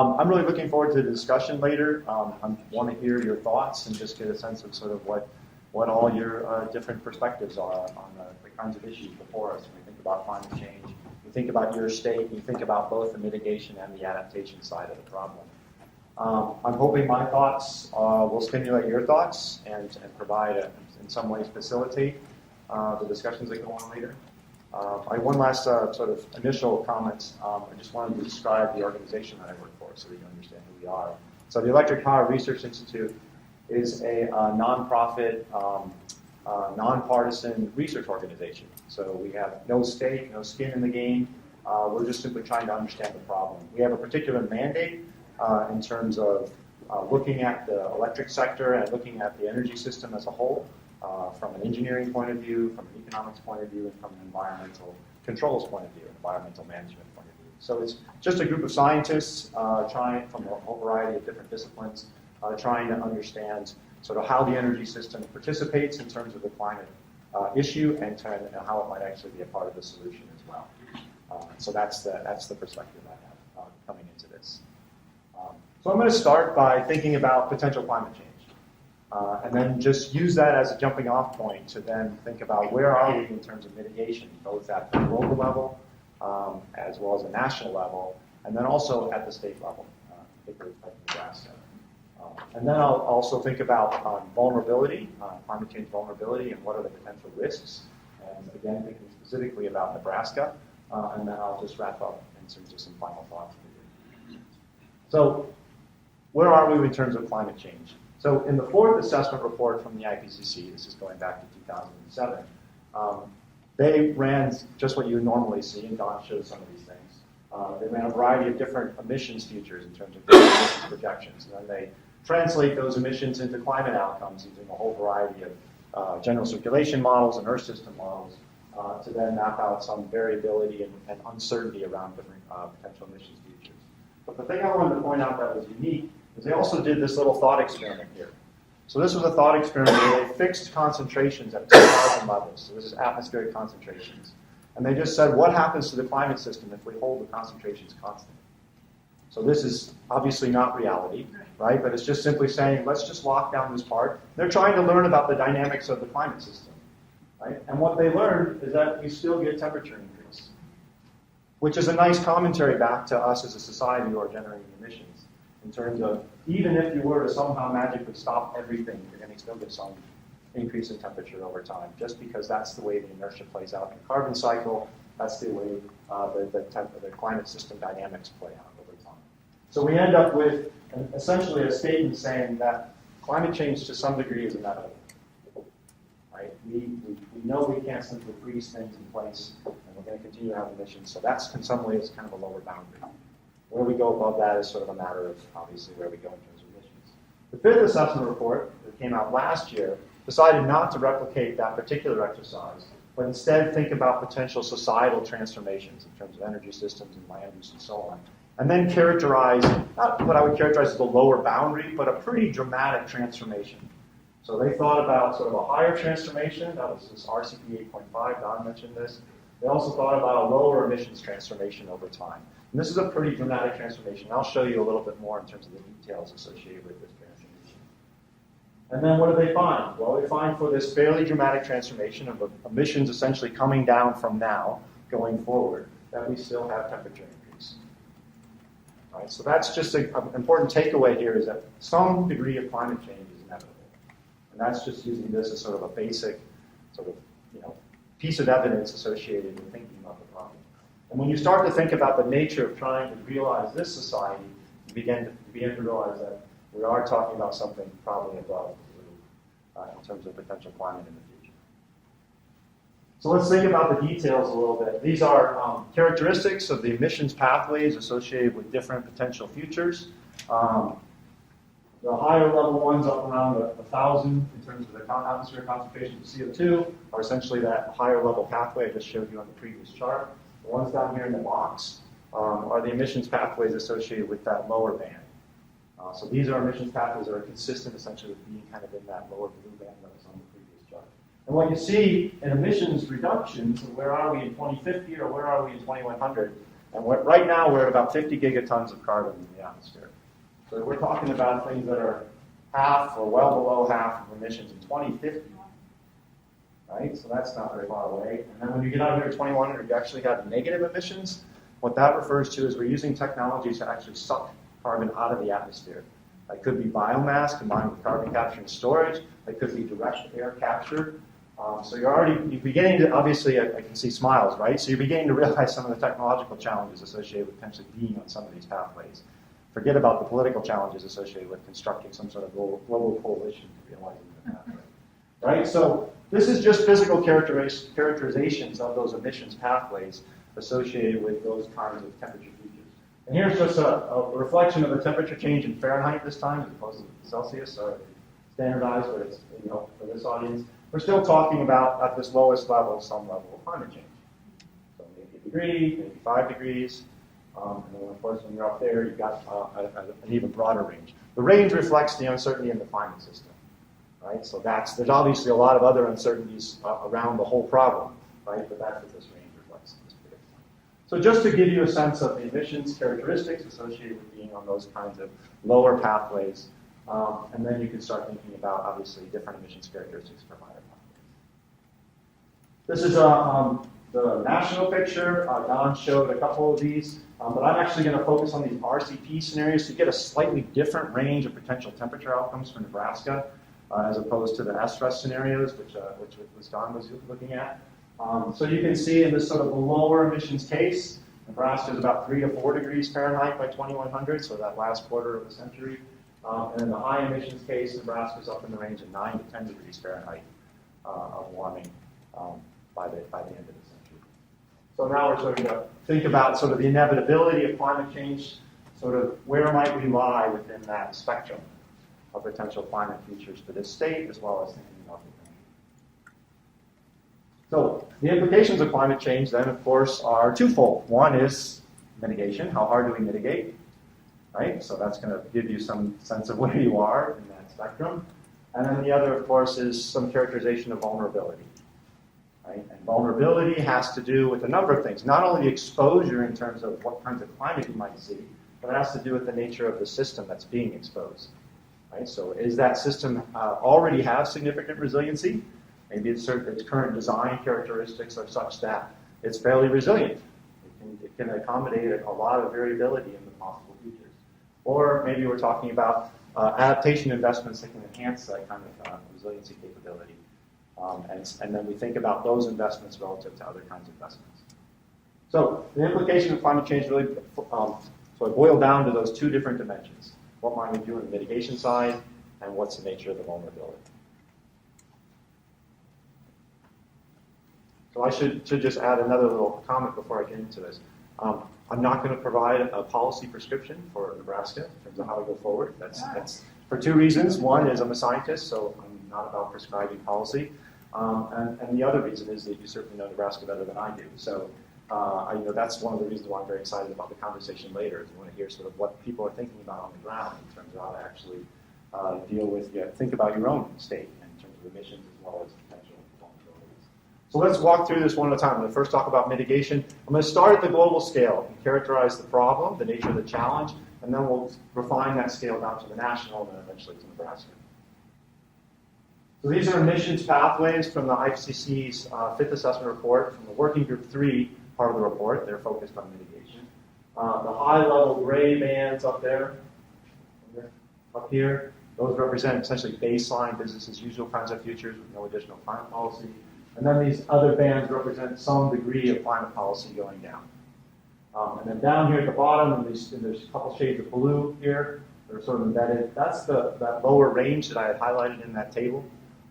I'm really looking forward to the discussion later. I want to hear your thoughts and just get a sense of sort of what all your different perspectives are on the kinds of issues before us when we think about climate change. You think about your state, you think about both the mitigation and the adaptation side of the problem. I'm hoping my thoughts will stimulate your thoughts and provide, in some ways, facilitate the discussions that go on later. I have one last sort of initial comment. I just wanted to describe the organization that I work for so that you understand who we are. So the Electric Power Research Institute is a nonprofit, nonpartisan research organization. So we have no stake, no skin in the game. We're just simply trying to understand the problem. We have a particular mandate in terms of looking at the electric sector and looking at the energy system as a whole. From an engineering point of view, from an economics point of view, and from an environmental controls point of view, environmental management point of view. So it's just a group of scientists trying from a whole variety of different disciplines, trying to understand sort of how the energy system participates in terms of the climate issue and how it might actually be a part of the solution as well. So that's the perspective I have coming into this. So I'm going to start by thinking about potential climate change. And then just use that as a jumping off point to then think about where are we in terms of mitigation, both at the global level as well as the national level, and then also at the state level, particularly like Nebraska. And then I'll also think about vulnerability, climate change vulnerability, and what are the potential risks. And again, thinking specifically about Nebraska. And then I'll just wrap up in terms of some final thoughts. So where are we in terms of climate change? So in the fourth assessment report from the IPCC, this is going back to 2007, they ran just what you would normally see, and Don showed some of these things. They ran a variety of different emissions futures in terms of emissions projections, and then they translate those emissions into climate outcomes using a whole variety of general circulation models and Earth system models to then map out some variability and uncertainty around different potential emissions futures. But the thing I wanted to point out that was unique is they also did this little thought experiment here. So this was a thought experiment where they fixed concentrations at 2,000 levels. So this is atmospheric concentrations. And they just said, what happens to the climate system if we hold the concentrations constant? So this is obviously not reality, right? But it's just simply saying, let's just lock down this part. They're trying to learn about the dynamics of the climate system, right? And what they learned is that we still get temperature increase, which is a nice commentary back to us as a society who are generating emissions. In terms of, even if you were to somehow magically stop everything, you're going to still get some increase in temperature over time, just because that's the way the inertia plays out in the carbon cycle. That's the way the climate system dynamics play out over time. So we end up with essentially a statement saying that climate change to some degree is inevitable. Right? We know we can't simply freeze things in place, and we're going to continue to have emissions. So that's in some ways kind of a lower boundary. Where we go above that is sort of a matter of, obviously, where we go in terms of emissions. The fifth assessment report that came out last year decided not to replicate that particular exercise, but instead think about potential societal transformations in terms of energy systems and land use and so on. And then characterize, not what I would characterize as a lower boundary, but a pretty dramatic transformation. So they thought about sort of a higher transformation. That was this RCP 8.5, Don mentioned this. They also thought about a lower emissions transformation over time. And this is a pretty dramatic transformation. I'll show you a little bit more in terms of the details associated with this transformation. And then what do they find? Well, they find for this fairly dramatic transformation of emissions essentially coming down from now, going forward, that we still have temperature increase. All right, so that's just an important takeaway here is that some degree of climate change is inevitable. And that's just using this as sort of a basic sort of, piece of evidence associated with thinking about the problem. And when you start to think about the nature of trying to realize this society, you begin to realize that we are talking about something probably above in terms of potential climate in the future. So let's think about the details a little bit. These are characteristics of the emissions pathways associated with different potential futures. The higher level ones up around 1,000 in terms of the atmospheric concentration of CO2 are essentially that higher level pathway I just showed you on the previous chart. The ones down here in the box are the emissions pathways associated with that lower band. So these are emissions pathways that are consistent essentially with being kind of in that lower blue band that was on the previous chart. And what you see in emissions reductions, where are we in 2050 or where are we in 2100, And right now we're at about 50 gigatons of carbon in the atmosphere. So we're talking about things that are half or well below half of emissions in 2050. Right? So that's not very far away. And then when you get out here to 2100, you actually have negative emissions. What that refers to is we're using technologies to actually suck carbon out of the atmosphere. That could be biomass combined with carbon capture and storage. That could be direct air capture. So you're beginning to, obviously, I can see smiles, right? So you're beginning to realize some of the technological challenges associated with potentially being on some of these pathways. Forget about the political challenges associated with constructing some sort of global coalition to realize the pathway. Right? So this is just physical characterizations of those emissions pathways associated with those kinds of temperature features. And here's just a reflection of the temperature change in Fahrenheit this time as opposed to Celsius, so standardized, but it's for this audience. We're still talking about, at this lowest level, some level of climate change. So maybe a degree, maybe 5 degrees. And then, of course, when you're up there, you've got an even broader range. The range reflects the uncertainty in the climate system. Right? So there's obviously a lot of other uncertainties around the whole problem, right? But that's what this range reflects. So just to give you a sense of the emissions characteristics associated with being on those kinds of lower pathways, and then you can start thinking about, obviously, different emissions characteristics for higher pathways. This is the national picture. Don showed a couple of these, but I'm actually going to focus on these RCP scenarios to get a slightly different range of potential temperature outcomes for Nebraska. As opposed to the SRES scenarios, which Don was looking at. So you can see in this sort of lower emissions case, Nebraska is about 3 to 4 degrees Fahrenheit by 2100, so that last quarter of the century. And in the high emissions case, Nebraska is up in the range of 9 to 10 degrees Fahrenheit of warming by the end of the century. So now we're starting to think about sort of the inevitability of climate change, sort of where might we lie within that spectrum of potential climate features for this state, as well as thinking about the country. So the implications of climate change then, of course, are twofold. One is mitigation. How hard do we mitigate? Right? So that's going to give you some sense of where you are in that spectrum. And then the other, of course, is some characterization of vulnerability. Right? And vulnerability has to do with a number of things. Not only the exposure in terms of what kinds of climate you might see, but it has to do with the nature of the system that's being exposed. Right? So is that system already have significant resiliency? Maybe its current design characteristics are such that it's fairly resilient. It can accommodate a lot of variability in the possible features. Or maybe we're talking about adaptation investments that can enhance that kind of resiliency capability. And then we think about those investments relative to other kinds of investments. So the implication of climate change really sort of boil down to those two different dimensions. What might we do on the mitigation side, and what's the nature of the vulnerability? So I should just add another little comment before I get into this. I'm not going to provide a policy prescription for Nebraska in terms of how to go forward. That's for two reasons. One is I'm a scientist, so I'm not about prescribing policy. And the other reason is that you certainly know Nebraska better than I do. So that's one of the reasons why I'm very excited about the conversation later, is I want to hear sort of what people are thinking about on the ground in terms of how to actually think about your own state in terms of emissions as well as potential vulnerabilities. So let's walk through this one at a time. I'm going to first talk about mitigation. I'm going to start at the global scale and characterize the problem, the nature of the challenge, and then we'll refine that scale down to the national and then eventually to Nebraska. So these are emissions pathways from the IPCC's fifth assessment report, from the Working Group 3 part of the report. They're focused on mitigation. The high-level gray bands up there, up here, those represent essentially baseline business as usual kinds of futures with no additional climate policy. And then these other bands represent some degree of climate policy going down. And then down here at the bottom, there's a couple shades of blue here that are sort of embedded. That's that lower range that I had highlighted in that table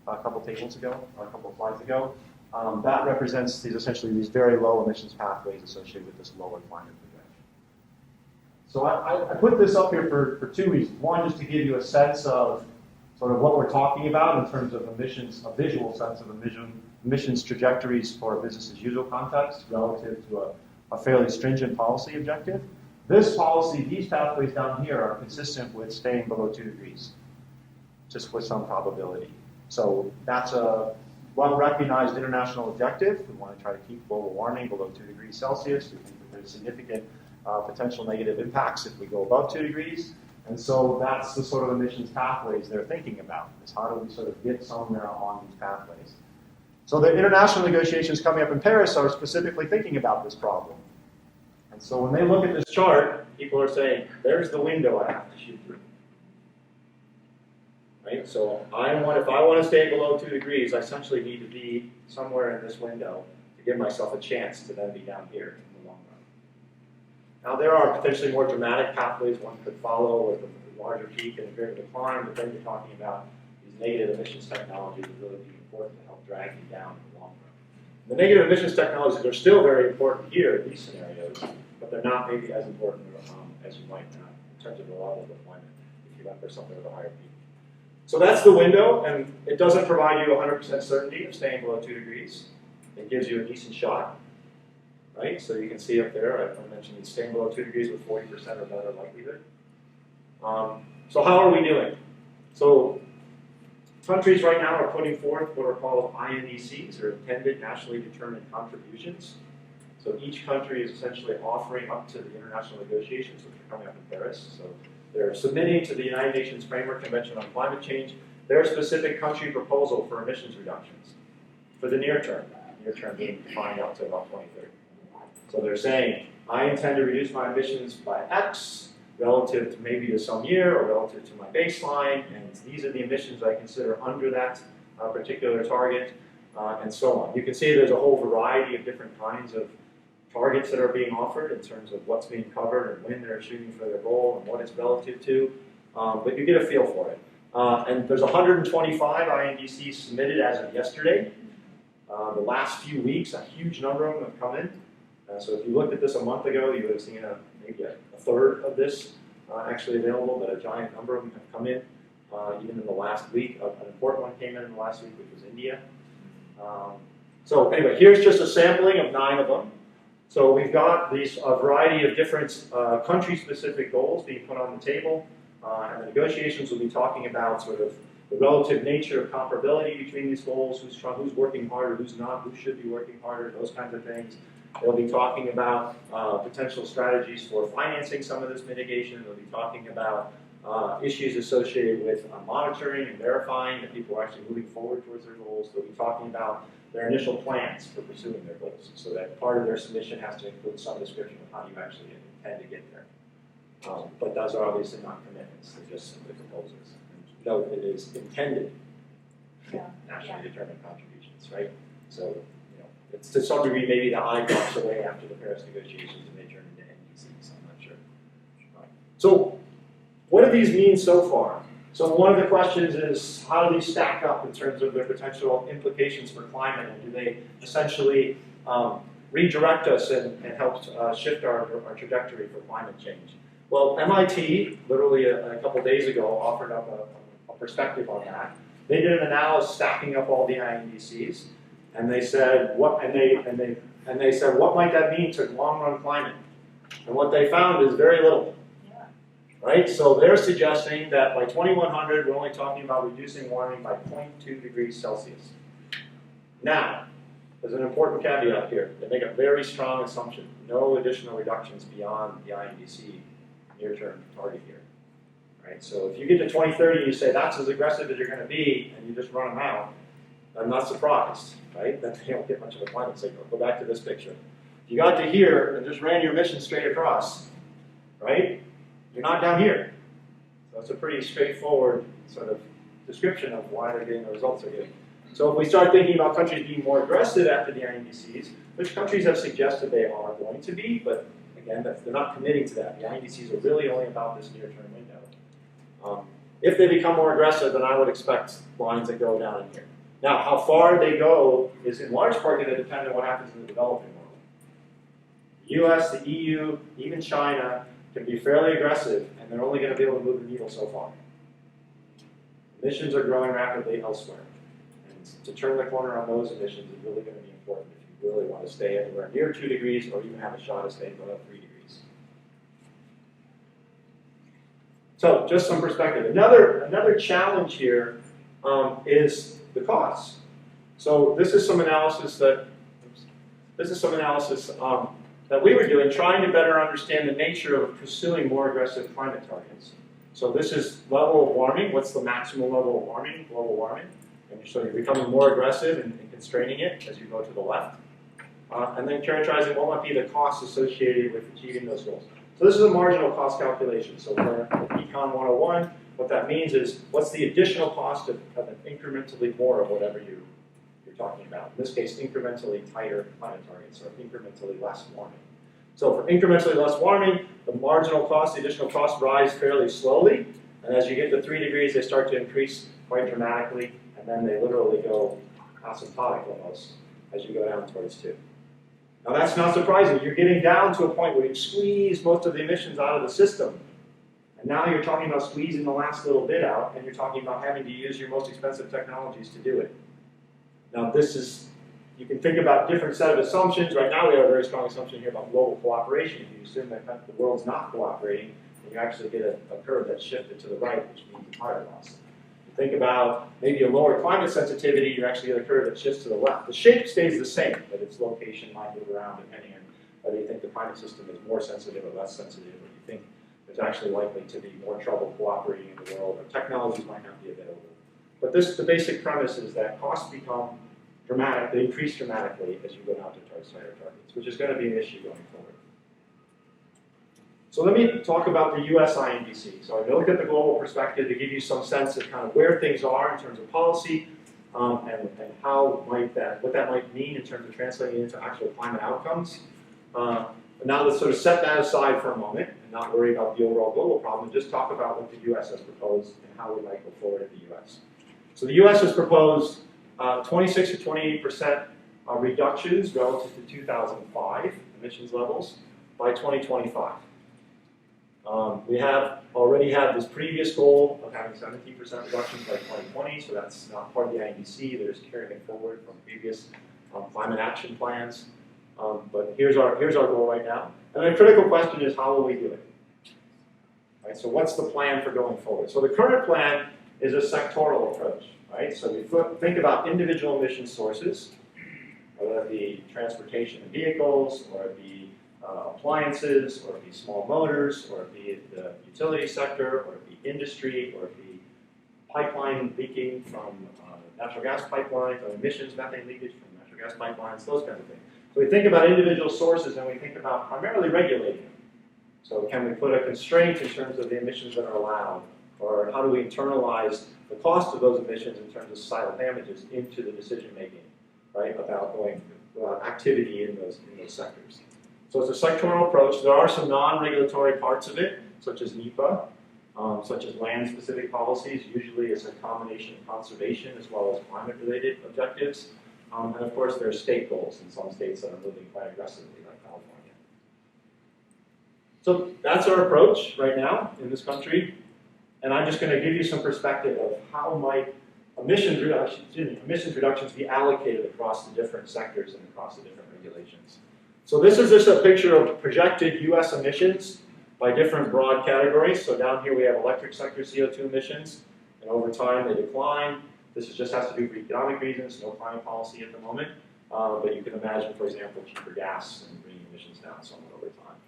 a couple tables ago, or a couple slides ago. That represents essentially these very low emissions pathways associated with this lower climate projection. So I put this up here for two reasons. One, just to give you a sense of sort of what we're talking about in terms of emissions, a visual sense of emissions trajectories for a business as usual context relative to a fairly stringent policy objective. This policy, these pathways down here are consistent with staying below 2 degrees, just with some probability. So that's a well-recognized international objective. We want to try to keep global warming below 2 degrees Celsius. We think that there's significant potential negative impacts if we go above 2 degrees. And so that's the sort of emissions pathways they're thinking about, is how do we sort of get somewhere on these pathways. So the international negotiations coming up in Paris are specifically thinking about this problem. And so when they look at this chart, people are saying, there's the window I have to shoot through. Right? So if I want to stay below 2 degrees, I essentially need to be somewhere in this window to give myself a chance to then be down here in the long run. Now there are potentially more dramatic pathways one could follow with a larger peak and a greater decline, but then you're talking about these negative emissions technologies that really be important to help drag you down in the long run. The negative emissions technologies are still very important here in these scenarios, but they're not maybe as important as you might not in terms of the level of deployment if you went for something with a higher peak. So that's the window, and it doesn't provide you 100% certainty of staying below 2 degrees. It gives you a decent shot, right? So you can see up there, I mentioned it's staying below 2 degrees with 40% or better likelihood. So how are we doing? So countries right now are putting forth what are called INDCs, or Intended Nationally Determined Contributions. So each country is essentially offering up to the international negotiations, which are coming up in Paris. So they're submitting to the United Nations Framework Convention on Climate Change their specific country proposal for emissions reductions for the near term being defined out to about 2030. So they're saying, I intend to reduce my emissions by X relative to maybe to some year or relative to my baseline, and these are the emissions I consider under that particular target, and so on. You can see there's a whole variety of different kinds of targets that are being offered in terms of what's being covered and when they're shooting for their goal and what it's relative to, but you get a feel for it. And there's 125 INDCs submitted as of yesterday. The last few weeks, a huge number of them have come in. So if you looked at this a month ago, you would have seen maybe a third of this actually available, but a giant number of them have come in even in the last week. An important one came in the last week, which was India. So anyway, here's just a sampling of 9 of them. So we've got a variety of different country-specific goals being put on the table, and the negotiations will be talking about sort of the relative nature of comparability between these goals, who's working harder, who's not, who should be working harder, those kinds of things. They'll be talking about potential strategies for financing some of this mitigation. They'll be talking about issues associated with monitoring and verifying that people are actually moving forward towards their goals. They'll be talking about their initial plans for pursuing their goals, so that part of their submission has to include some description of how you actually intend to get there. But those are obviously not commitments, they're just simply proposals. And note it is intended nationally determined contributions, right? So, it's to some degree maybe the eye drops away after the Paris negotiations and they turn into NDCs, I'm not sure. So, what do these mean so far? So one of the questions is, how do these stack up in terms of their potential implications for climate, and do they essentially redirect us and help shift our trajectory for climate change? Well, MIT, literally a couple days ago, offered up a perspective on that. They did an analysis stacking up all the INDCs, and they said what might that mean to long-run climate? And what they found is very little. Right? So they're suggesting that by 2100, we're only talking about reducing warming by 0.2 degrees Celsius. Now, there's an important caveat here. They make a very strong assumption. No additional reductions beyond the INDC near-term target here. Right? So if you get to 2030 and you say that's as aggressive as you're going to be, and you just run them out, I'm not surprised, right, that they don't get much of a climate signal. Go back to this picture. If you got to here and just ran your emissions straight across, right, you're not down here. So it's a pretty straightforward sort of description of why they're getting the results they're getting. So if we start thinking about countries being more aggressive after the INDCs, which countries have suggested they are going to be, but again, they're not committing to that. The INDCs are really only about this near-term window. If they become more aggressive, then I would expect lines that go down in here. Now, how far they go is in large part going to depend on what happens in the developing world. The US, the EU, even China can be fairly aggressive, and they're only going to be able to move the needle so far. Emissions are growing rapidly elsewhere. And to turn the corner on those emissions is really going to be important if you really want to stay anywhere near 2 degrees or even have a shot of staying below 3 degrees. So, just some perspective. Another challenge here is the costs. So this is some analysis that we were doing, trying to better understand the nature of pursuing more aggressive climate targets. So this is level of warming. What's the maximum level of warming, global warming? And so you're becoming more aggressive in constraining it as you go to the left. And then characterizing what might be the costs associated with achieving those goals. So this is a marginal cost calculation. So for Econ 101, what that means is what's the additional cost of an incrementally more of whatever you're talking about. In this case, incrementally tighter climate targets, or incrementally less warming. So for incrementally less warming, the marginal cost, the additional costs rise fairly slowly. And as you get to 3 degrees, they start to increase quite dramatically. And then they literally go asymptotic almost as you go down towards 2. Now that's not surprising. You're getting down to a point where you've squeezed most of the emissions out of the system. And now you're talking about squeezing the last little bit out, and you're talking about having to use your most expensive technologies to do it. Now this is, you can think about different set of assumptions. Right now we have a very strong assumption here about global cooperation. If you assume that the world's not cooperating, then you actually get a curve that's shifted to the right, which means higher loss. If you think about maybe a lower climate sensitivity, you actually get a curve that shifts to the left. The shape stays the same, but its location might move around depending on whether you think the climate system is more sensitive or less sensitive, or you think there's actually likely to be more trouble cooperating in the world, or technologies might not be available. But the basic premise is that costs become dramatic, they increase dramatically as you go down to tighter targets, which is going to be an issue going forward. So let me talk about the US INDC. So I look at the global perspective to give you some sense of kind of where things are in terms of policy, and how might what that might mean in terms of translating into actual climate outcomes. But now let's sort of set that aside for a moment and not worry about the overall global problem, and just talk about what the US has proposed and how we might go forward in the US. So the US has proposed 26 to 28% reductions relative to 2005 emissions levels by 2025. We already had this previous goal of having 17% reductions by 2020, so that's not part of the INDC. They're just carrying it forward from previous climate action plans. But here's our goal right now. And the critical question is, how will we do it? Right, so what's the plan for going forward? So the current plan is a sectoral approach. Right? So we think about individual emission sources, whether it be transportation and vehicles, or it be appliances, or it be small motors, or it be the utility sector, or it be industry, or it be pipeline leaking from natural gas pipelines, or emissions, methane leakage from natural gas pipelines, those kind of things. So we think about individual sources, and we think about primarily regulating them. So can we put a constraint in terms of the emissions that are allowed? Or how do we internalize the cost of those emissions in terms of societal damages into the decision making, right, about activity in those sectors. So it's a sectoral approach. There are some non-regulatory parts of it, such as NEPA, such as land-specific policies. Usually it's a combination of conservation as well as climate-related objectives. And of course there are state goals in some states that are moving quite aggressively, like California. So that's our approach right now in this country. And I'm just going to give you some perspective of how might emissions reductions be allocated across the different sectors and across the different regulations. So this is just a picture of projected US emissions by different broad categories. So down here we have electric sector CO2 emissions, and over time they decline. This just has to do for economic reasons, no climate policy at the moment. But you can imagine, for example, cheaper gas and bringing emissions down somewhat over time.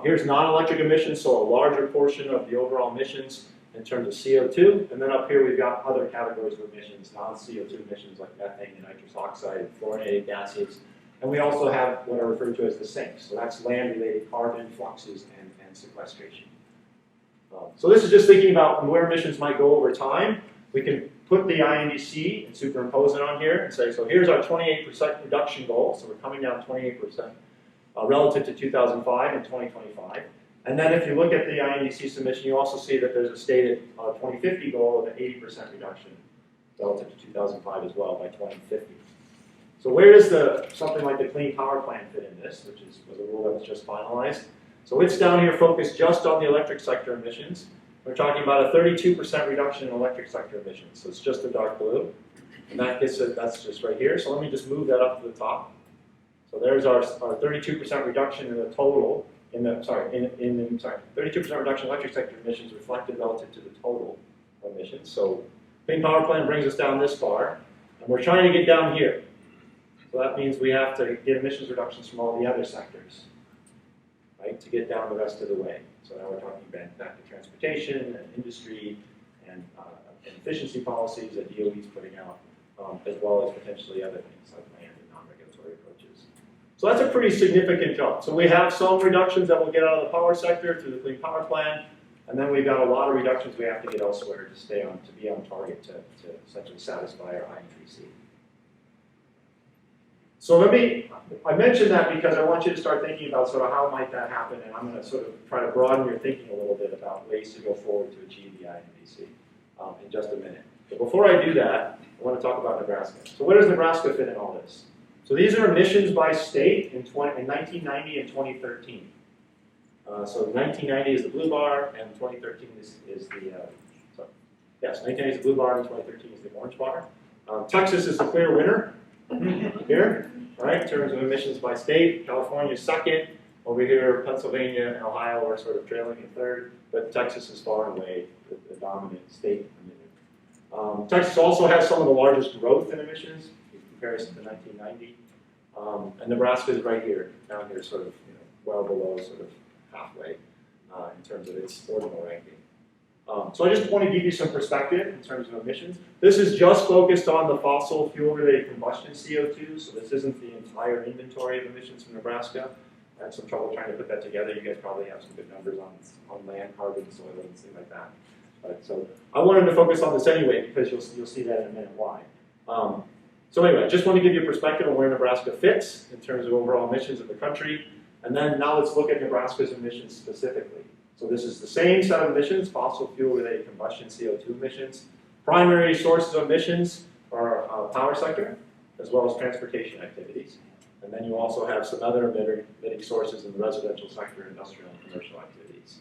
Here's non-electric emissions, so a larger portion of the overall emissions in terms of CO2. And then up here we've got other categories of emissions, non-CO2 emissions like methane and nitrous oxide, fluorinated gases. And we also have what are referred to as the sinks. So that's land-related carbon, fluxes, and sequestration. So this is just thinking about where emissions might go over time. We can put the INDC and superimpose it on here and say, so here's our 28% reduction goal. So we're coming down 28% relative to 2005 and 2025. And then if you look at the INDC submission, you also see that there's a stated 2050 goal of an 80% reduction relative to 2005 as well by 2050. So where does something like the Clean Power Plan fit in this, which was a rule that was just finalized? So it's down here focused just on the electric sector emissions. We're talking about a 32% reduction in electric sector emissions. So it's just the dark blue. And that's just right here. So let me just move that up to the top. So there's our 32% reduction in the total, 32% reduction in electric sector emissions reflected relative to the total emissions. So Clean Power Plan brings us down this far, and we're trying to get down here. So that means we have to get emissions reductions from all the other sectors. right, to get down the rest of the way. So now we're talking back to transportation and industry and efficiency policies that DOE is putting out, as well as potentially other things like land and non-regulatory approaches. So that's a pretty significant jump. So we have some reductions that we'll get out of the power sector through the Clean Power Plan, and then we've got a lot of reductions we have to get elsewhere to be on target to essentially satisfy our I&3C. So I mentioned that because I want you to start thinking about sort of how might that happen, and I'm going to sort of try to broaden your thinking a little bit about ways to go forward to achieve the I&3C in just a minute. But before I do that, I want to talk about Nebraska. So where does Nebraska fit in all this? So these are emissions by state in 1990 and 2013. So 1990 is the blue bar, and 2013 is the, yes, 1990 is the blue bar, and 2013 is the orange bar. Texas is the clear winner here, right, in terms of emissions by state. California is second. Over here, Pennsylvania and Ohio are sort of trailing in third, but Texas is far and away the dominant state emitter. Texas also has some of the largest growth in emissions in comparison to 1990. And Nebraska is right here, down here, sort of, well below, sort of halfway in terms of its ordinal ranking. So I just want to give you some perspective in terms of emissions. This is just focused on the fossil fuel-related combustion CO2, so this isn't the entire inventory of emissions from Nebraska. I had some trouble trying to put that together. You guys probably have some good numbers on land, carbon, soil, and things like that. So I wanted to focus on this anyway because you'll see that in a minute why. So anyway, I just want to give you a perspective on where Nebraska fits in terms of overall emissions of the country. And then now let's look at Nebraska's emissions specifically. So this is the same set of emissions, fossil fuel-related combustion CO2 emissions. Primary sources of emissions are power sector, as well as transportation activities. And then you also have some other emitting sources in the residential sector, industrial and commercial activities.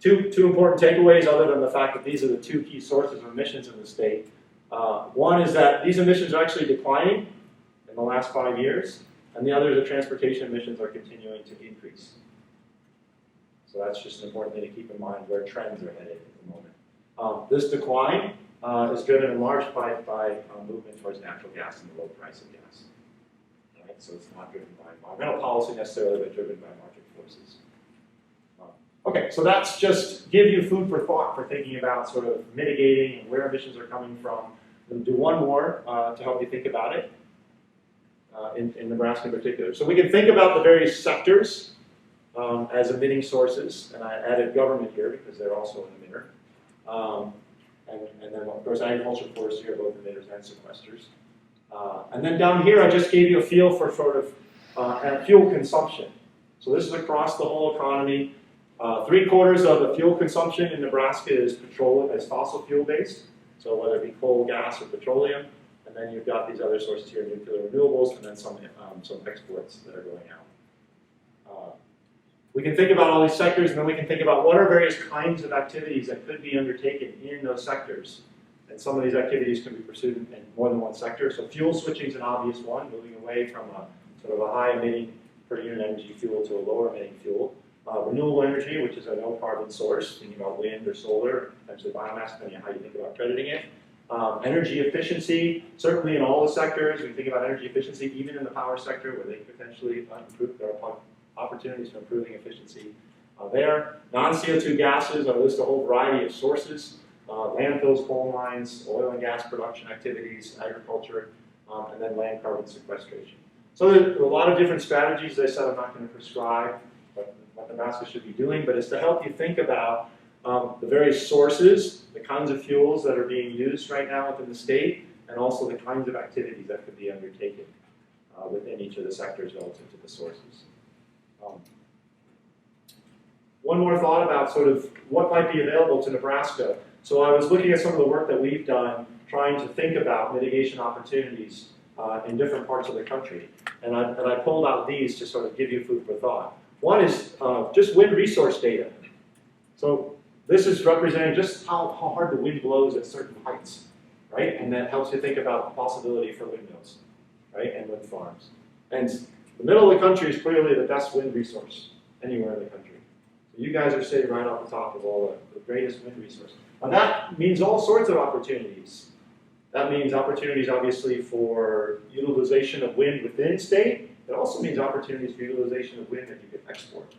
Two important takeaways other than the fact that these are the two key sources of emissions in the state. One is that these emissions are actually declining in the last 5 years, and the other is that transportation emissions are continuing to increase. So that's just an important thing to keep in mind where trends are headed at the moment. This decline is driven in large part by movement towards natural gas and the low price of gas. Right? So it's not driven by environmental policy necessarily, but driven by market forces. Okay, so that's just give you food for thought for thinking about sort of mitigating and where emissions are coming from. I'm going to do one more to help you think about it in Nebraska in particular. So we can think about the various sectors as emitting sources, and I added government here because they're also an emitter. And then, of course, agriculture and forestry are both emitters and sequesters. And then down here, I just gave you a feel for sort of fuel consumption. So this is across the whole economy. 3/4 of the fuel consumption in Nebraska is fossil fuel based. So whether it be coal, gas, or petroleum. And then you've got these other sources here, nuclear renewables, and then some exports that are going out. We can think about all these sectors, and then we can think about what are various kinds of activities that could be undertaken in those sectors. And some of these activities can be pursued in more than one sector. So fuel switching is an obvious one, moving away from a sort of a high emitting per unit energy fuel to a lower emitting fuel. Renewable energy, which is a no carbon source, thinking about wind or solar, potentially biomass, depending on how you think about crediting it. Energy efficiency, certainly in all the sectors, we think about energy efficiency, even in the power sector, where they potentially improve, there are opportunities for improving efficiency there. Non-CO2 gases, I list a whole variety of sources, landfills, coal mines, oil and gas production activities, agriculture, and then land carbon sequestration. So there's a lot of different strategies. As I said, I'm not going to prescribe what Nebraska should be doing, but it's to help you think about the various sources, the kinds of fuels that are being used right now within the state, and also the kinds of activities that could be undertaken within each of the sectors relative to the sources. One more thought about sort of what might be available to Nebraska. So I was looking at some of the work that we've done trying to think about mitigation opportunities in different parts of the country. And I pulled out these to sort of give you food for thought. One is just wind resource data. So this is representing just how hard the wind blows at certain heights, right? And that helps you think about the possibility for windmills, right, and wind farms. And the middle of the country is clearly the best wind resource anywhere in the country. So you guys are sitting right off the top of all the greatest wind resources. Now that means all sorts of opportunities. That means opportunities, obviously, for utilization of wind within state, it also means opportunities for utilization of wind that you can export.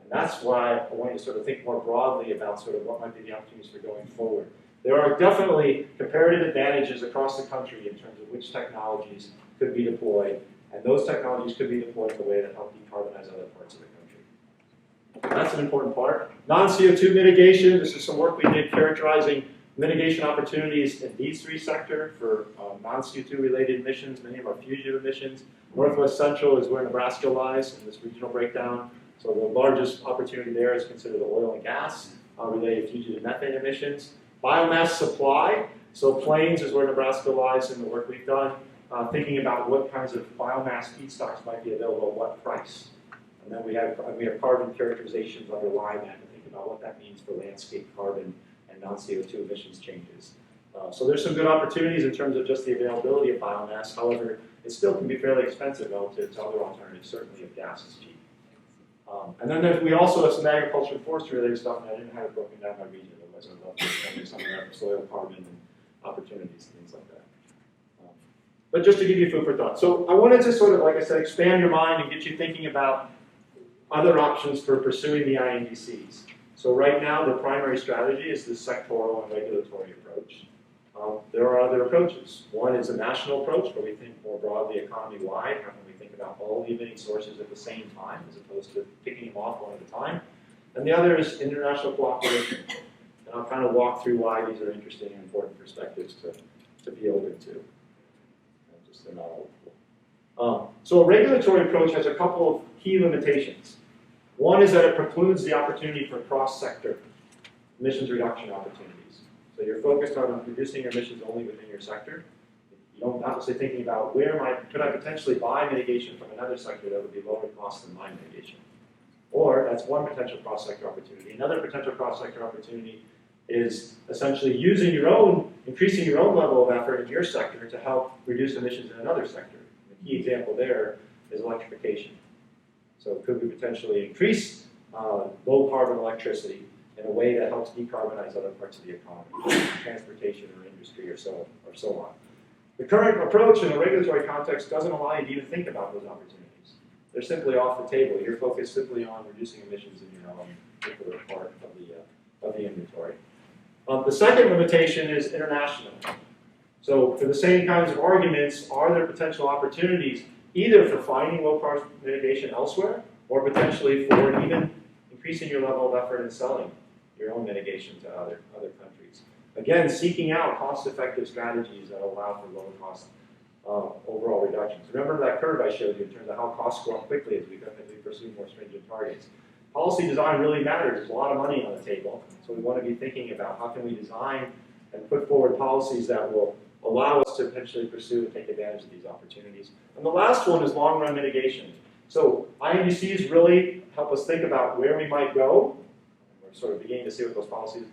And that's why I want you to sort of think more broadly about sort of what might be the opportunities for going forward. There are definitely comparative advantages across the country in terms of which technologies could be deployed, and those technologies could be deployed in a way that help decarbonize other parts of the country. That's an important part. Non-CO2 mitigation, this is some work we did characterizing mitigation opportunities in these three sectors for non-CO2 related emissions, many of our fugitive emissions. Northwest Central is where Nebraska lies in this regional breakdown. So the largest opportunity there is considered the oil and gas related fugitive methane emissions. Biomass supply, so plains is where Nebraska lies in the work we've done, thinking about what kinds of biomass feedstocks might be available at what price. And then we have carbon characterizations underlying that to think about what that means for landscape carbon and non-CO2 emissions changes. So there's some good opportunities in terms of just the availability of biomass. However, it still can be fairly expensive relative to other alternatives, certainly if gas is cheap. And then we also have some agriculture and forestry related stuff, and I didn't have it broken down by region. Otherwise, I'd love to explain some of that soil carbon and opportunities and things like that. But just to give you food for thought. So I wanted to sort of, like I said, expand your mind and get you thinking about other options for pursuing the INDCs. So right now, the primary strategy is this sectoral and regulatory approach. There are other approaches. One is a national approach, where we think more broadly economy-wide. How can we think about all the emitting sources at the same time, as opposed to picking them off one at a time? And the other is international cooperation. And I'll kind of walk through why these are interesting and important perspectives to be open to. Just they're not all. So a regulatory approach has a couple of key limitations. One is that it precludes the opportunity for cross-sector emissions reduction opportunities. So you're focused on reducing your emissions only within your sector. You don't not necessarily thinking about could I potentially buy mitigation from another sector that would be lower cost than my mitigation. Or that's one potential cross-sector opportunity. Another potential cross-sector opportunity is essentially increasing your own level of effort in your sector to help reduce emissions in another sector. The key example there is electrification. So could we potentially increase low carbon electricity in a way that helps decarbonize other parts of the economy, transportation or industry or so on. The current approach in a regulatory context doesn't allow you to even think about those opportunities. They're simply off the table. You're focused simply on reducing emissions in your own particular part of the inventory. The second limitation is international. So for the same kinds of arguments, are there potential opportunities either for finding low carbon mitigation elsewhere, or potentially for even increasing your level of effort in selling your own mitigation to other countries? Again, seeking out cost-effective strategies that allow for lower cost overall reductions. Remember that curve I showed you in terms of how costs go up quickly as we pursue more stringent targets. Policy design really matters. There's a lot of money on the table, so we want to be thinking about how can we design and put forward policies that will allow us to potentially pursue and take advantage of these opportunities. And the last one is long-run mitigation. So INDCs really help us think about where we might go. We're sort of beginning to see what those policies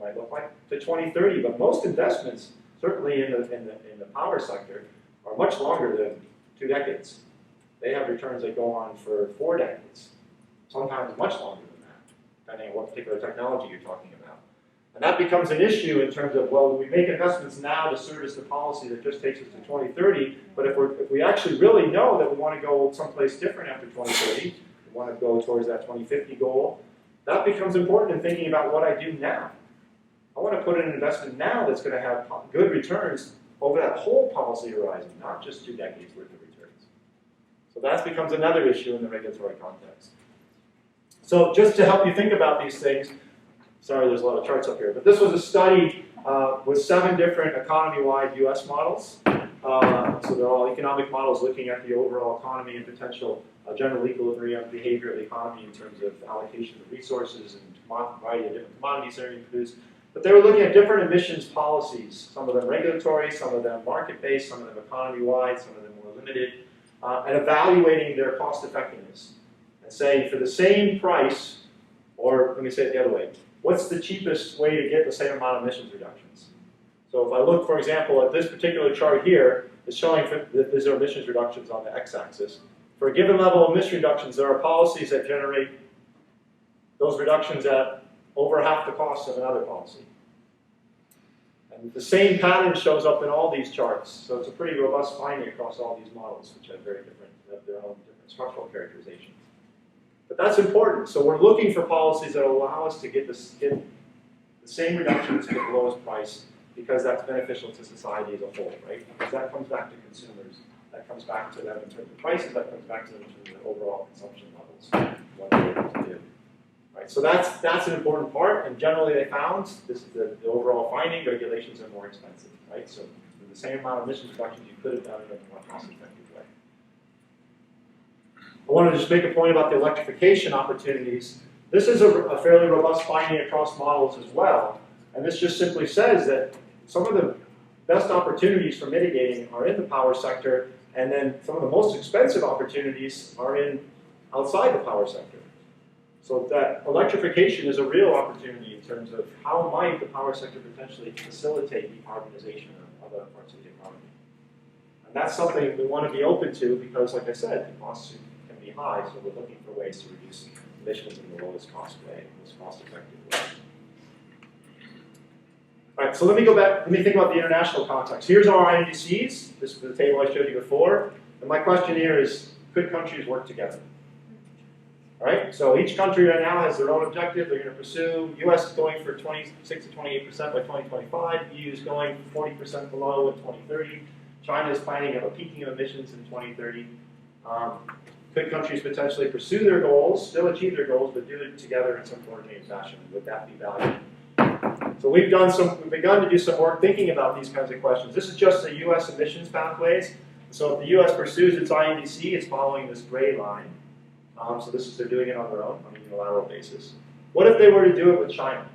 might look like to 2030. But most investments, certainly in the power sector, are much longer than 2 decades. They have returns that go on for 4 decades, sometimes much longer than that, depending on what particular technology you're talking about. And that becomes an issue in terms of, well, we make investments now to service the policy that just takes us to 2030, but if we actually really know that we want to go someplace different after 2030, we want to go towards that 2050 goal, that becomes important in thinking about what I do now. I want to put in an investment now that's going to have good returns over that whole policy horizon, not just 2 decades worth of returns. So that becomes another issue in the regulatory context. So just to help you think about these things, sorry, there's a lot of charts up here, but this was a study with 7 different economy-wide US models. So they're all economic models looking at the overall economy and potential general equilibrium behavior of the economy in terms of allocation of resources and a variety of different commodities that are being produced. But they were looking at different emissions policies, some of them regulatory, some of them market-based, some of them economy-wide, some of them more limited, and evaluating their cost effectiveness. And saying for the same price, or let me say it the other way, what's the cheapest way to get the same amount of emissions reductions? So if I look, for example, at this particular chart here, it's showing that these are emissions reductions on the x-axis. For a given level of emission reductions, there are policies that generate those reductions at over half the cost of another policy. And the same pattern shows up in all these charts. So it's a pretty robust finding across all these models, which have very different, have their own different structural characterizations. But that's important. So we're looking for policies that allow us to get the same reductions at the lowest price, because that's beneficial to society as a whole, right? Because that comes back to consumers, that comes back to them in terms of prices, that comes back to them in terms of overall consumption levels, what they're able to do. Right, so that's an important part, and generally they found, this is the overall finding, regulations are more expensive, right? So for the same amount of emissions reductions, you could have done it in a more cost-effective way. I want to just make a point about the electrification opportunities. This is a fairly robust finding across models as well, and this just simply says that some of the best opportunities for mitigating are in the power sector, and then some of the most expensive opportunities are outside the power sector. So that electrification is a real opportunity in terms of how might the power sector potentially facilitate decarbonization of other parts of the economy. And that's something we want to be open to because, like I said, the costs can be high, so we're looking for ways to reduce emissions in the lowest cost way, most cost-effective way. All right, so let me go back, let me think about the international context. Here's our INDCs. This is the table I showed you before. And my question here is, could countries work together? All right, so each country right now has their own objective they're going to pursue. US is going for 26 to 28% by 2025. EU is going 40% below in 2030. China is planning to have a peaking of emissions in 2030. Could countries potentially pursue their goals, still achieve their goals, but do it together in some coordinated fashion? Would that be valuable? So we've begun to do some work thinking about these kinds of questions. This is just the US emissions pathways. So if the US pursues its INDC, it's following this gray line. So they're doing it on their own, on a unilateral basis. What if they were to do it with China?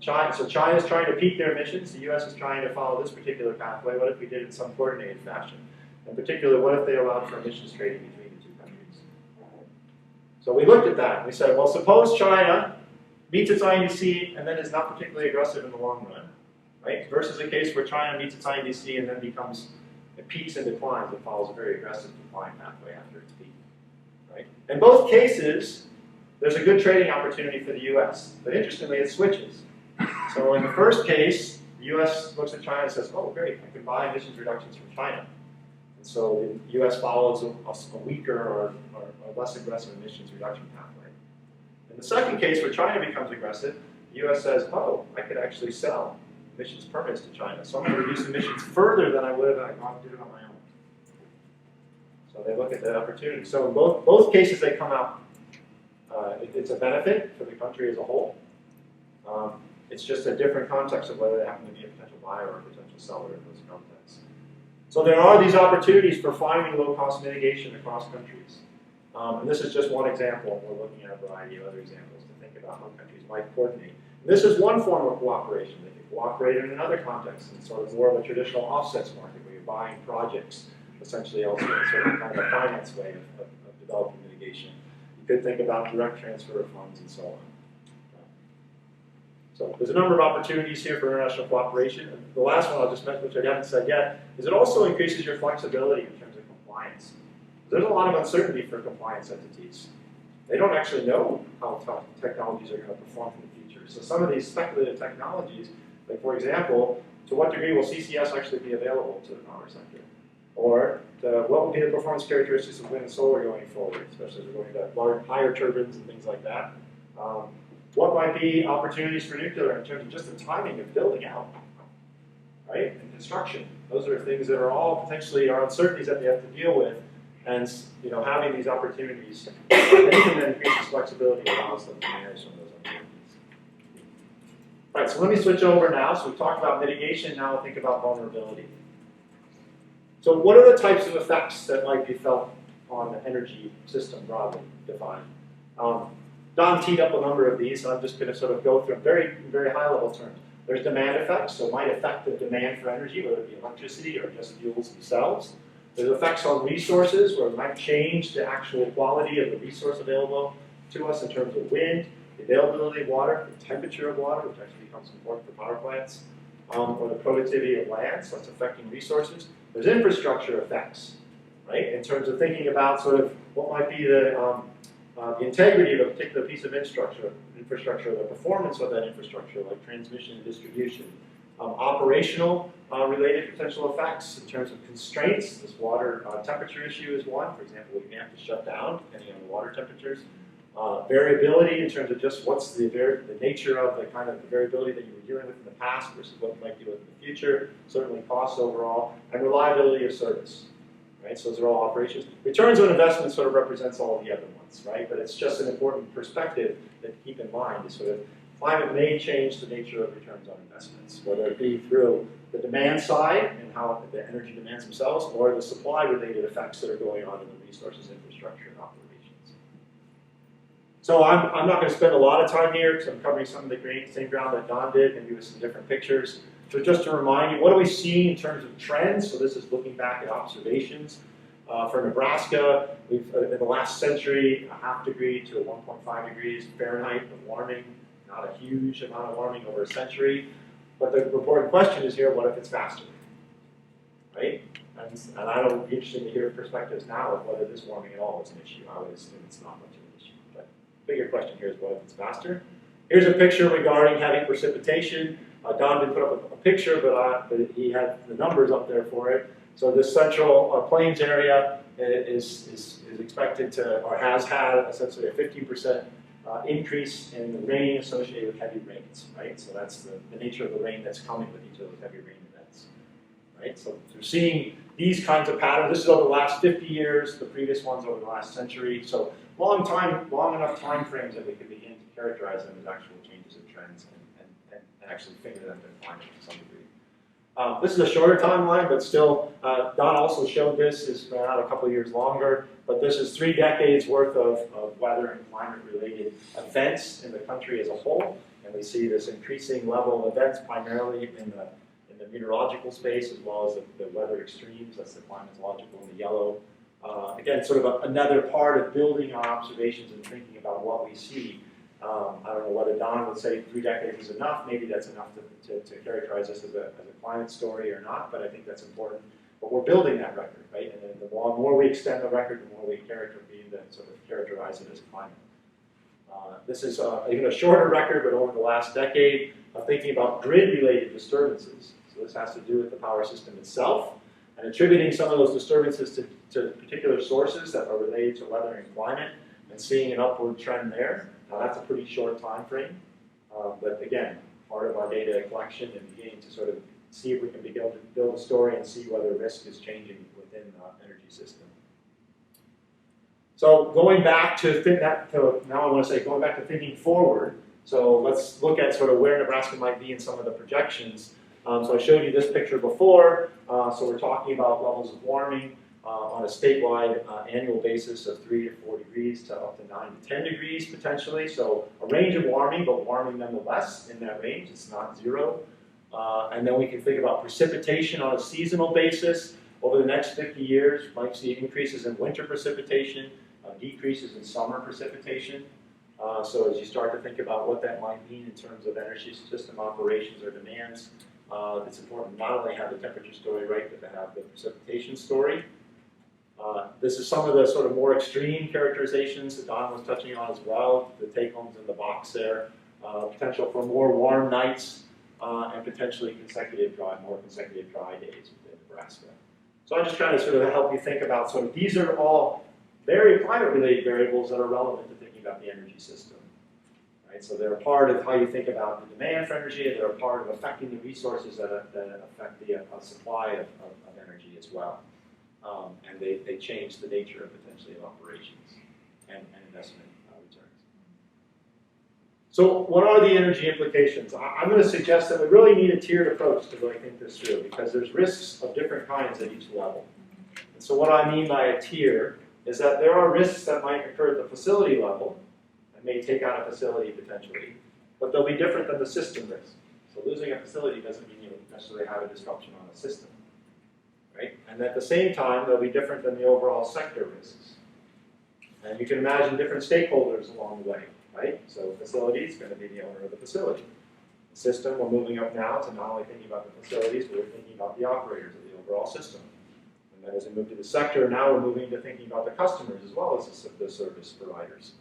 So China's trying to peak their emissions. The US is trying to follow this particular pathway. What if we did it in some coordinated fashion? In particular, what if they allowed for emissions trading between the two countries? So we looked at that. And we said, well, suppose China meets its INDC and then is not particularly aggressive in the long run, right? Versus a case where China meets its INDC and then it peaks and declines and follows a very aggressive decline pathway after its peak. Right? In both cases, there's a good trading opportunity for the US, but interestingly, it switches. So in the first case, the US looks at China and says, oh, great, I can buy emissions reductions from China. And so the US follows a weaker or less aggressive emissions reduction pathway. In the second case, where China becomes aggressive, the US says, oh, I could actually sell emissions permits to China, so I'm going to reduce emissions further than I would have if I did it on my own. So they look at that opportunity. So in both cases, they come out. It's a benefit for the country as a whole. It's just a different context of whether they happen to be a potential buyer or a potential seller in those contexts. So there are these opportunities for finding low-cost mitigation across countries. And this is just one example. We're looking at a variety of other examples to think about how countries might coordinate. And this is one form of cooperation. They can cooperate in another context, in sort of more of a traditional offsets market where you're buying projects. Essentially also sort of kind of a finance way of developing mitigation. You could think about direct transfer of funds and so on. So there's a number of opportunities here for international cooperation. And the last one I'll just mention, which I haven't said yet, is it also increases your flexibility in terms of compliance. There's a lot of uncertainty for compliance entities. They don't actually know how technologies are going to perform in the future. So some of these speculative technologies, like for example, to what degree will CCS actually be available to the power sector? Or what will be the performance characteristics of wind and solar going forward, especially as we're going to large, higher turbines and things like that. What might be opportunities for nuclear in terms of just the timing of building out, right? And construction. Those are things that are all potentially are uncertainties that they have to deal with. And having these opportunities, anything that increases flexibility allows them to manage some of those uncertainties. All right, so let me switch over now. So we've talked about mitigation, now we'll think about vulnerability. So what are the types of effects that might be felt on the energy system broadly defined? Don teed up a number of these, and I'm just going to sort of go through very, very high-level terms. There's demand effects, so it might affect the demand for energy, whether it be electricity or just fuels themselves. There's effects on resources, where it might change the actual quality of the resource available to us in terms of wind, the availability of water, the temperature of water, which actually becomes important for power plants, or the productivity of land, so it's affecting resources. There's infrastructure effects, right? In terms of thinking about sort of what might be the integrity of a particular piece of infrastructure, the performance of that infrastructure, like transmission and distribution, Operational related potential effects in terms of constraints. This water temperature issue is one. For example, we may have to shut down depending on the water temperatures. Variability in terms of just what's the nature of the kind of the variability that you were dealing with in the past versus what you might deal with in the future. Certainly costs overall, and reliability of service. Right, so those are all operations. Returns on investment sort of represents all of the other ones, right? But it's just an important perspective that to keep in mind is sort of climate may change the nature of returns on investments, whether it be through the demand side and how the energy demands themselves, or the supply-related effects that are going on in the resources, infrastructure, and operations. So I'm not going to spend a lot of time here because I'm covering some of the same ground that Don did, maybe with some different pictures. So just to remind you, what are we seeing in terms of trends? So this is looking back at observations. For Nebraska, we've, in the last century, a 0.5 degree to a 1.5 degrees Fahrenheit of warming. Not a huge amount of warming over a century. But the important question is here, what if it's faster? Right? And I don't be interested to hear perspectives now of whether this warming at all is an issue. I would assume it's not much of an issue. But the bigger question here is what if it's faster? Here's a picture regarding heavy precipitation. Don didn't put up a picture, but he had the numbers up there for it. So this central plains area is expected to, or has had, essentially a 15% increase in the rain associated with heavy rains, right? So that's the nature of the rain that's coming with each of those heavy rain events, right? So we're seeing these kinds of patterns. This is over the last 50 years, the previous one's over the last century. So long enough time frames that we can begin to characterize them as actual changes in trends and actually figure them to climate to some degree. This is a shorter timeline, but still, Don also showed this. It's been out a couple of years longer, but this is 3 decades worth of weather and climate-related events in the country as a whole, and we see this increasing level of events primarily in the meteorological space as well as the weather extremes. That's the climatological in the yellow. Again, sort of another part of building our observations and thinking about what we see. I don't know whether Don would say 3 decades is enough. Maybe that's enough to characterize this as a climate story or not, but I think that's important. But we're building that record, right? And then the more we extend the record, the more we sort of characterize it as climate. This is even a shorter record, but over the last decade of thinking about grid-related disturbances. So this has to do with the power system itself and attributing some of those disturbances to particular sources that are related to weather and climate and seeing an upward trend there. Now that's a pretty short time frame, but again, part of our data collection and beginning to sort of see if we can begin to build a story and see whether risk is changing within the energy system. So going back to going back to thinking forward. So let's look at sort of where Nebraska might be in some of the projections. So I showed you this picture before. So we're talking about levels of warming on a statewide annual basis of 3 to 4 degrees to up to 9 to 10 degrees potentially. So a range of warming, but warming nonetheless in that range. It's not zero. And then we can think about precipitation on a seasonal basis. Over the next 50 years, we might see increases in winter precipitation, decreases in summer precipitation. So as you start to think about what that might mean in terms of energy system operations or demands, it's important not only have the temperature story right, but to have the precipitation story. This is some of the sort of more extreme characterizations that Don was touching on as well, the take-homes in the box there. Potential for more warm nights and potentially more consecutive dry days within Nebraska. So I'm just trying to sort of help you think about sort of these are all very climate-related variables that are relevant to thinking about the energy system. Right? So they're a part of how you think about the demand for energy, and they're a part of affecting the resources that affect the supply of energy as well. And they change the nature of potentially of operations and investment returns. So what are the energy implications? I'm going to suggest that we really need a tiered approach to really think this through because there's risks of different kinds at each level. And so what I mean by a tier is that there are risks that might occur at the facility level and may take out a facility potentially, but they'll be different than the system risk. So losing a facility doesn't mean you necessarily have a disruption on the system. Right? And at the same time, they'll be different than the overall sector risks. And you can imagine different stakeholders along the way, right? So facility is going to be the owner of the facility. The system, we're moving up now to not only thinking about the facilities, but we're thinking about the operators of the overall system. And then as we move to the sector, now we're moving to thinking about the customers as well as the service providers,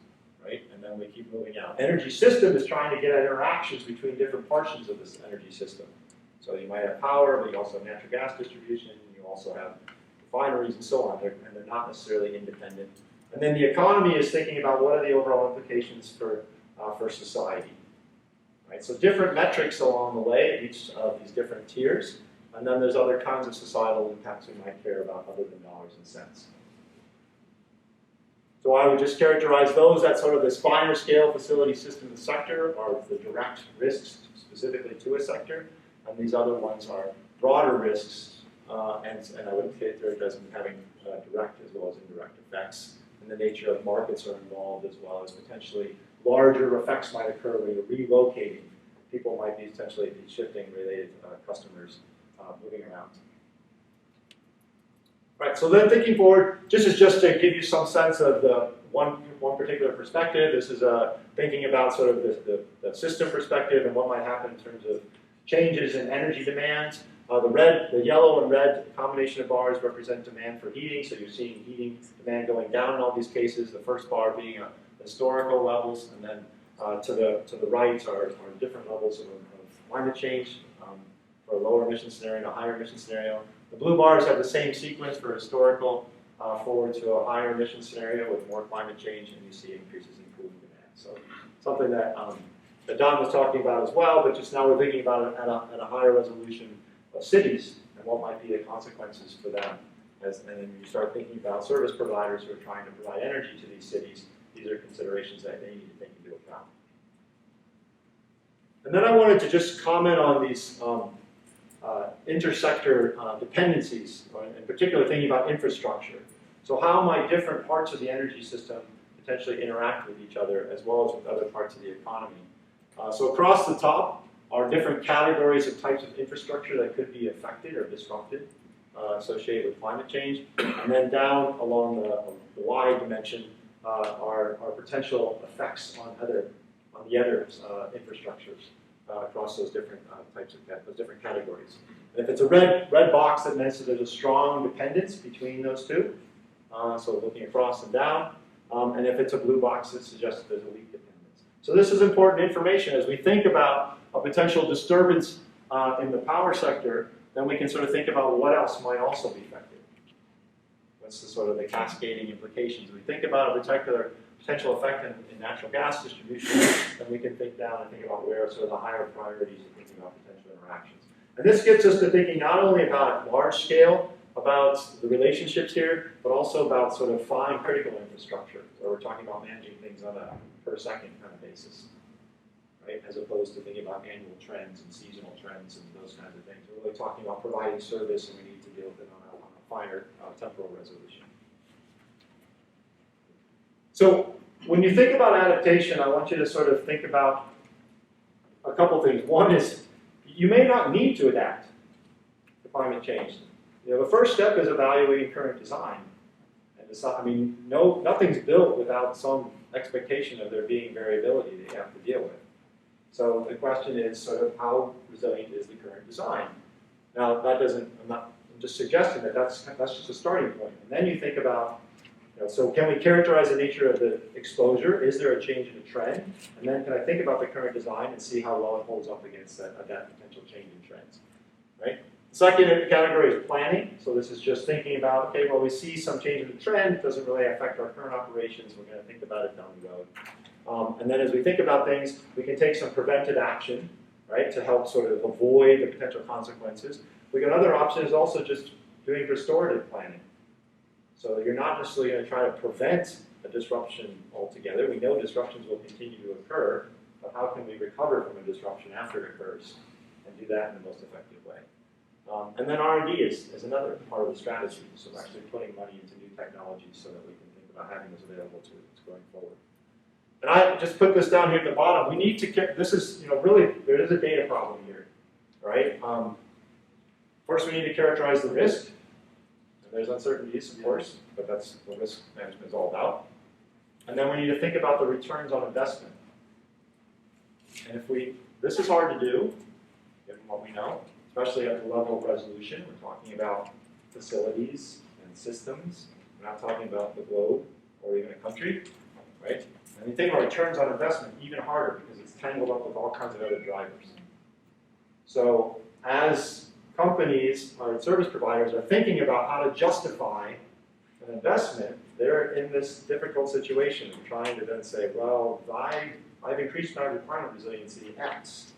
right? And then we keep moving out. Energy system is trying to get at interactions between different portions of this energy system. So you might have power, but you also have natural gas distribution, and you also have refineries and so on, and they're not necessarily independent. And then the economy is thinking about what are the overall implications for society. Right? So different metrics along the way, each of these different tiers, and then there's other kinds of societal impacts we might care about other than dollars and cents. So I would just characterize those at sort of this finer scale facility system and sector are the direct risks specifically to a sector, and these other ones are broader risks, and I would characterize them having direct as well as indirect effects. And the nature of markets are involved as well as potentially larger effects might occur when you're relocating. People might be potentially shifting related customers moving around. Right, so then thinking forward, just to give you some sense of the one particular perspective. This is thinking about sort of the system perspective and what might happen in terms of changes in energy demand. The yellow and red combination of bars represent demand for heating. So you're seeing heating demand going down in all these cases. The first bar being historical levels, and then to the right are different levels of climate change for a lower emission scenario and a higher emission scenario. The blue bars have the same sequence for historical forward to a higher emission scenario with more climate change, and you see increases in cooling demand. So something that Don was talking about as well, but just now we're thinking about it at a higher resolution of cities and what might be the consequences for them. And then when you start thinking about service providers who are trying to provide energy to these cities, these are considerations that they need to take into account. And then I wanted to just comment on these intersector dependencies, in particular thinking about infrastructure. So how might different parts of the energy system potentially interact with each other as well as with other parts of the economy? So across the top are different categories of types of infrastructure that could be affected or disrupted associated with climate change. And then down along the Y dimension are potential effects on the other infrastructures across those different types of those different categories. And if it's a red box, that means that there's a strong dependence between those two. So looking across and down. And if it's a blue box, it suggests that there's a weak dependence. So this is important information as we think about a potential disturbance in the power sector. Then we can sort of think about what else might also be affected. What's the sort of the cascading implications? We think about a particular potential effect in natural gas distribution, then we can think down and think about where sort of the higher priorities of thinking about potential interactions. And this gets us to thinking not only about large scale, about the relationships here, but also about sort of fine critical infrastructure, where we're talking about managing things on a per second kind of basis, right? As opposed to thinking about annual trends and seasonal trends and those kinds of things. We're really talking about providing service, and we need to deal with it on a finer temporal resolution. So when you think about adaptation, I want you to sort of think about a couple things. One is you may not need to adapt to climate change. The first step is evaluating current design. And decide, nothing's built without some expectation of there being variability that you have to deal with. So the question is sort of how resilient is the current design? Now I'm just suggesting that that's just a starting point. And then you think about, so can we characterize the nature of the exposure? Is there a change in the trend? And then can I think about the current design and see how well it holds up against that potential change in trends, right? The second category is planning. So this is just thinking about, okay, well, we see some change in the trend. It doesn't really affect our current operations. We're going to think about it down the road. And then as we think about things, we can take some preventive action, right, to help sort of avoid the potential consequences. Another option is also just doing restorative planning. So you're not necessarily going to try to prevent a disruption altogether. We know disruptions will continue to occur, but how can we recover from a disruption after it occurs and do that in the most effective way? And then R&D is another part of the strategy. So actually putting money into new technologies so that we can think about having this available to going forward. And I just put this down here at the bottom. We need to this is, really, there is a data problem here, right? First, we need to characterize the risk. There's uncertainties, of course, but that's what risk management is all about. And then we need to think about the returns on investment. And this is hard to do, given what we know, especially at the level of resolution. We're talking about facilities and systems. We're not talking about the globe or even a country, right? And you think about returns on investment, even harder because it's tangled up with all kinds of other drivers. So as companies or service providers are thinking about how to justify an investment, they're in this difficult situation of trying to then say, well, I've increased my requirement resiliency X.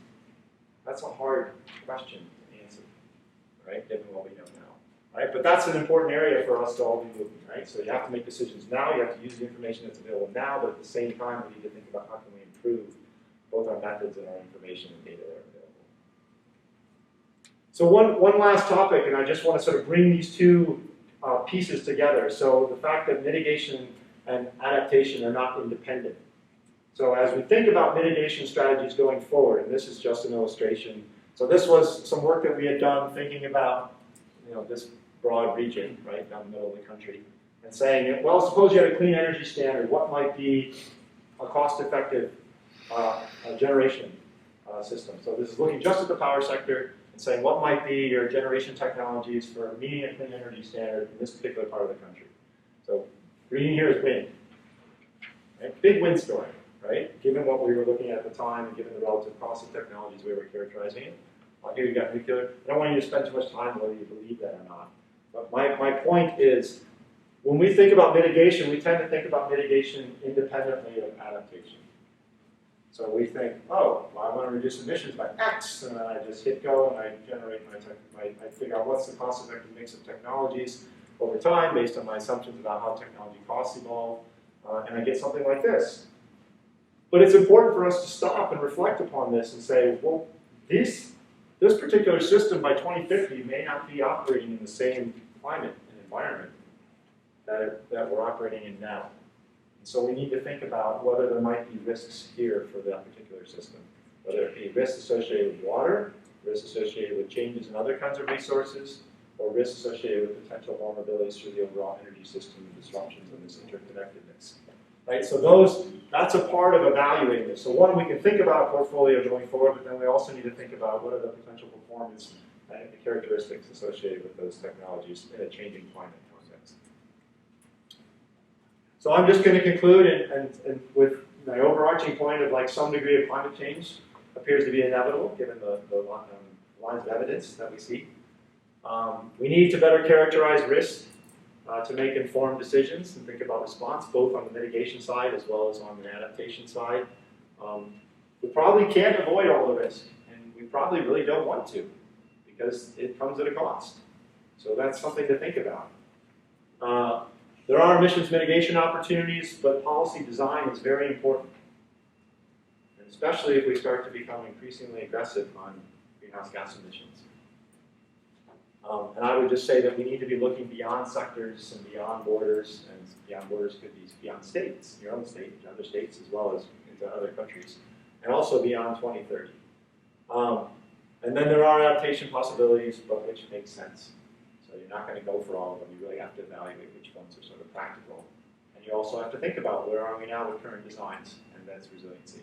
That's a hard question to answer, right, given what we know now, right? But that's an important area for us to all be moving, right? So you have to make decisions now, you have to use the information that's available now, but at the same time, we need to think about how can we improve both our methods and our information and data that are available. So one last topic, and I just want to sort of bring these two pieces together. So the fact that mitigation and adaptation are not independent. So as we think about mitigation strategies going forward, and this is just an illustration. So this was some work that we had done thinking about, this broad region, right, down the middle of the country, and saying, well, suppose you had a clean energy standard, what might be a cost-effective generation system? So this is looking just at the power sector and saying what might be your generation technologies for meeting a clean energy standard in this particular part of the country. So green here is wind. Right? Big wind story, right? Given what we were looking at the time and given the relative cost of technologies we were characterizing it. Here you've got nuclear. I don't want you to spend too much time whether you believe that or not. But my point is, when we think about mitigation, we tend to think about mitigation independently of adaptation. So we think, oh, well, I want to reduce emissions by X, and then I just hit go and I generate I figure out what's the cost-effective mix of technologies over time based on my assumptions about how technology costs evolve, and I get something like this. But it's important for us to stop and reflect upon this and say, well, this particular system by 2050 may not be operating in the same climate and environment that we're operating in now. So we need to think about whether there might be risks here for that particular system, whether it be risks associated with water, risks associated with changes in other kinds of resources, or risks associated with potential vulnerabilities through the overall energy system and disruptions in this interconnectedness. Right? So that's a part of evaluating this. So one, we can think about a portfolio going forward, but then we also need to think about what are the potential performance and the characteristics associated with those technologies in a changing climate context. So I'm just going to conclude and with my overarching point of like some degree of climate change appears to be inevitable given the lines of evidence that we see. We need to better characterize risk to make informed decisions and think about response, both on the mitigation side as well as on the adaptation side. We probably can't avoid all the risk, and we probably really don't want to because it comes at a cost. So that's something to think about. There are emissions mitigation opportunities, but policy design is very important, and especially if we start to become increasingly aggressive on greenhouse gas emissions. And I would just say that we need to be looking beyond sectors and beyond borders, and beyond borders could be beyond states, your own state, other states, as well as into other countries, and also beyond 2030. And then there are adaptation possibilities, but which make sense. So you're not going to go for all of them. You really have to evaluate which ones are sort of practical. And you also have to think about where are we now with current designs, and that's resiliency.